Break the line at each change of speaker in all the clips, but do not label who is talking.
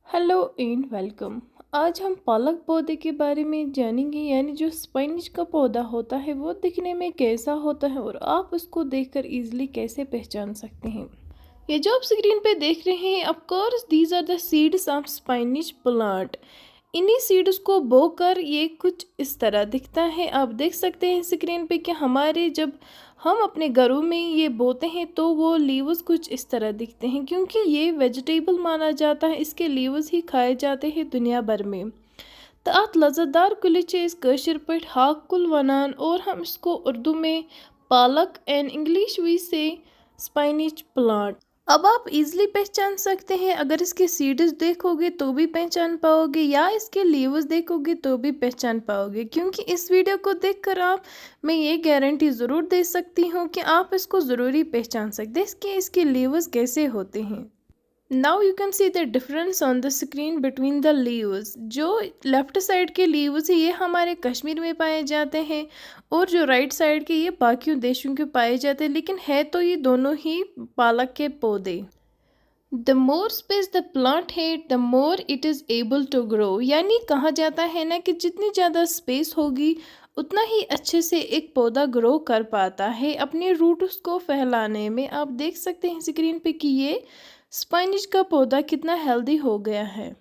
Hello and welcome. आज हम पालक पौधे के बारे में जानेंगे, यानी जो स्पिनच का पौधा होता है वो दिखने में कैसा होता है और आप उसको देखकर इजीली कैसे पहचान सकते हैं। ये जो आप स्क्रीन पे देख रहे हैं, of course these are the seeds of spinach plant. इन्हीं सीड्स को बोकर ये कुछ इस तरह दिखता है। आप देख सकते हैं स्क्रीन पे कि हमारे जब हम अपने घरों में ये बोते हैं तो वो लीव्स कुछ इस तरह दिखते हैं, क्योंकि ये वेजिटेबल माना जाता है। इसके लीव्स ही खाए जाते हैं दुनिया भर में। तो अत लज़तदार कुलिच कशिर पे हाक कुल वनान, और हम इसको उर्दू में पालक एंड इंग्लिश वी से स्पाइनिच प्लांट। अब आप इजीली पहचान सकते हैं, अगर इसके सीड्स देखोगे तो भी पहचान पाओगे या इसके लीव्स देखोगे तो भी पहचान पाओगे, क्योंकि इस वीडियो को देखकर आप मैं ये गारंटी ज़रूर दे सकती हूँ कि आप इसको ज़रूरी पहचान सकते हैं कि इसके लीव्स कैसे होते हैं। Now you can see the difference on the screen between the leaves. जो लेफ्ट साइड के लीव्स ये हमारे कश्मीर में पाए जाते हैं और जो राइट साइड के ये बाकी देशों के पाए जाते हैं, लेकिन है तो ये दोनों ही पालक के पौधे। The more space the plant है the more it is able to grow, यानी कहा जाता है ना कि जितनी ज़्यादा स्पेस होगी उतना ही अच्छे से एक पौधा ग्रो कर पाता है अपने रूट्स को फैलाने में। आप देख सकते हैं स्क्रीन पे कि ये स्पाइनिश का पौधा कितना हेल्दी हो गया है।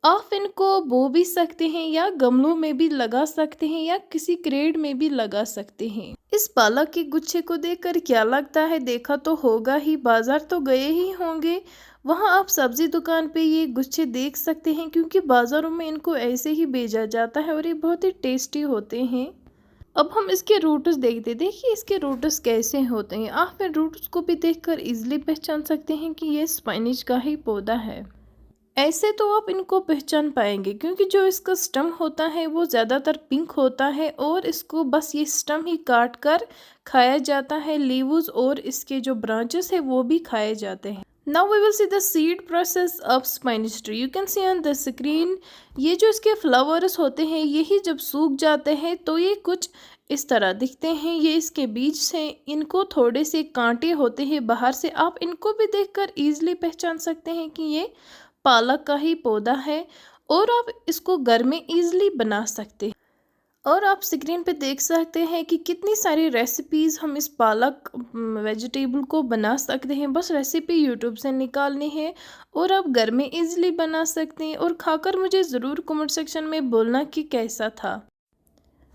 आप इनको बो भी सकते हैं या गमलों में भी लगा सकते हैं या किसी क्रेड में भी लगा सकते हैं। इस पालक के गुच्छे को देखकर क्या लगता है, देखा तो होगा ही, बाजार तो गए ही होंगे। वहाँ आप सब्जी दुकान पे ये गुच्छे देख सकते हैं, क्योंकि बाजारों में इनको ऐसे ही बेचा जाता है और ये बहुत ही टेस्टी होते हैं। अब हम इसके रूट्स देखते, देखिए इसके रूट्स कैसे होते हैं। आप इन रूट्स को भी देखकर इजीली पहचान सकते हैं कि ये स्पाइनिच का ही पौधा है। ऐसे तो आप इनको पहचान पाएंगे, क्योंकि जो इसका स्टम होता है वो ज़्यादातर पिंक होता है और इसको बस ये स्टम ही काट कर खाया जाता है। लीव्स और इसके जो ब्रांचेस है वो भी खाए जाते हैं। Now we will see the seed process of spinach tree. You can see on the screen, ये जो इसके फ्लावर्स होते हैं यही जब सूख जाते हैं तो ये कुछ इस तरह दिखते हैं। ये इसके बीज से, इनको थोड़े से कांटे होते हैं बाहर से। आप इनको भी देखकर इजीली पहचान सकते हैं कि ये पालक का ही पौधा है और आप इसको घर में इजीली बना सकते हैं। और आप स्क्रीन पे देख सकते हैं कि कितनी सारी रेसिपीज़ हम इस पालक वेजिटेबल को बना सकते हैं। बस रेसिपी यूट्यूब से निकालनी है और आप घर में इजीली बना सकते हैं। और खाकर मुझे ज़रूर कमेंट सेक्शन में बोलना कि कैसा था।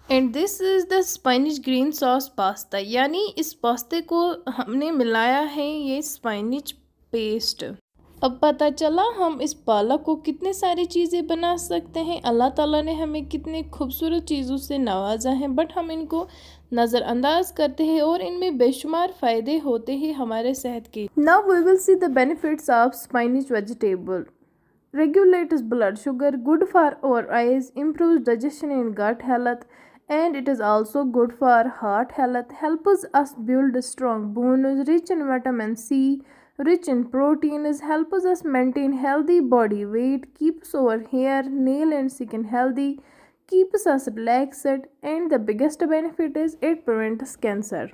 And this is the spinach green sauce pasta, यानी इस पास्ते को हमने मिलाया है ये स्पाइनिश पेस्ट। अब पता चला हम इस पालक को कितने सारी चीज़ें बना सकते हैं। अल्लाह ताला ने हमें कितने खूबसूरत चीज़ों से नवाजा है, बट हम इनको नज़रअंदाज करते हैं और इनमें बेशुमार फ़ायदे होते हैं हमारे सेहत के। Now we will see the benefits of spinach vegetable. Regulates blood sugar, good for our eyes, improves digestion and gut health, and it is also good for heart health. Helps us build strong bones, rich in vitamin C, rich in proteins, helps us maintain healthy body weight, keeps our hair, nail and skin healthy, keeps us relaxed, and the biggest benefit is it prevents cancer.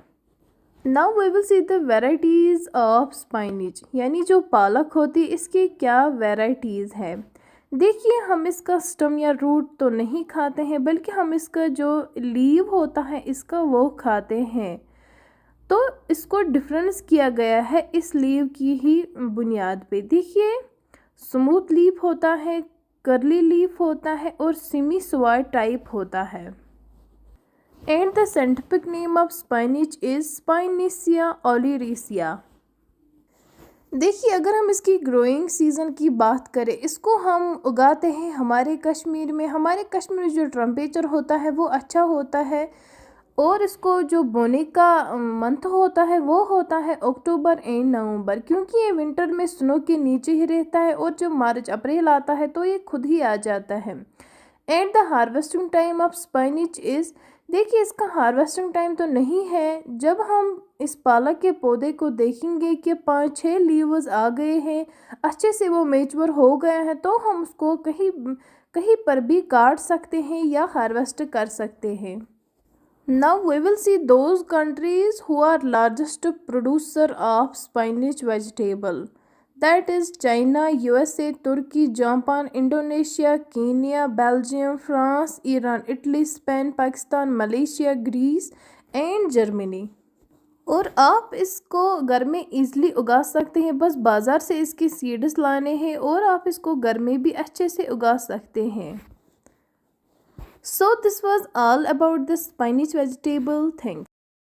Now we will see the varieties of spinach, यानी जो पालक होती है इसकी क्या varieties है। देखिए, हम इसका स्टम या रूट तो नहीं खाते हैं, बल्कि हम इसका जो लीव होता है इसका वो खाते हैं। तो इसको डिफरेंस किया गया है इस लीव की ही बुनियाद पे। देखिए, स्मूथ लीफ होता है, कर्ली लीफ होता है और सिमी स्वाई टाइप होता है। And the scientific name of spinach is Spinacia oleracea. देखिए, अगर हम इसकी ग्रोइंग सीज़न की बात करें, इसको हम उगाते हैं हमारे कश्मीर में। हमारे कश्मीर में जो टेम्परेचर होता है वो अच्छा होता है और इसको जो बोने का मंथ होता है वो होता है अक्टूबर एंड नवंबर, क्योंकि ये विंटर में स्नो के नीचे ही रहता है और जब मार्च अप्रैल आता है तो ये खुद ही आ जाता है। And the harvesting time of spinach is, देखिए इसका हार्वेस्टिंग टाइम तो नहीं है। जब हम इस पालक के पौधे को देखेंगे कि 5-6 लीव्स आ गए हैं, अच्छे से वो मैच्योर हो गए हैं, तो हम उसको कहीं कहीं पर भी काट सकते हैं या हार्वेस्ट कर सकते हैं। Now we will see those countries who are largest producer of spinach vegetable. That is China, USA, Turkey, Japan, Indonesia, Kenya, Belgium, France, Iran, Italy, Spain, Pakistan, Malaysia, Greece and Germany. और आप इसको घर में easily उगा सकते हैं, बस बाज़ार से इसके सीड्स लाने हैं और आप इसको घर में भी अच्छे से उगा सकते हैं। So this was all about the spinach vegetable thing.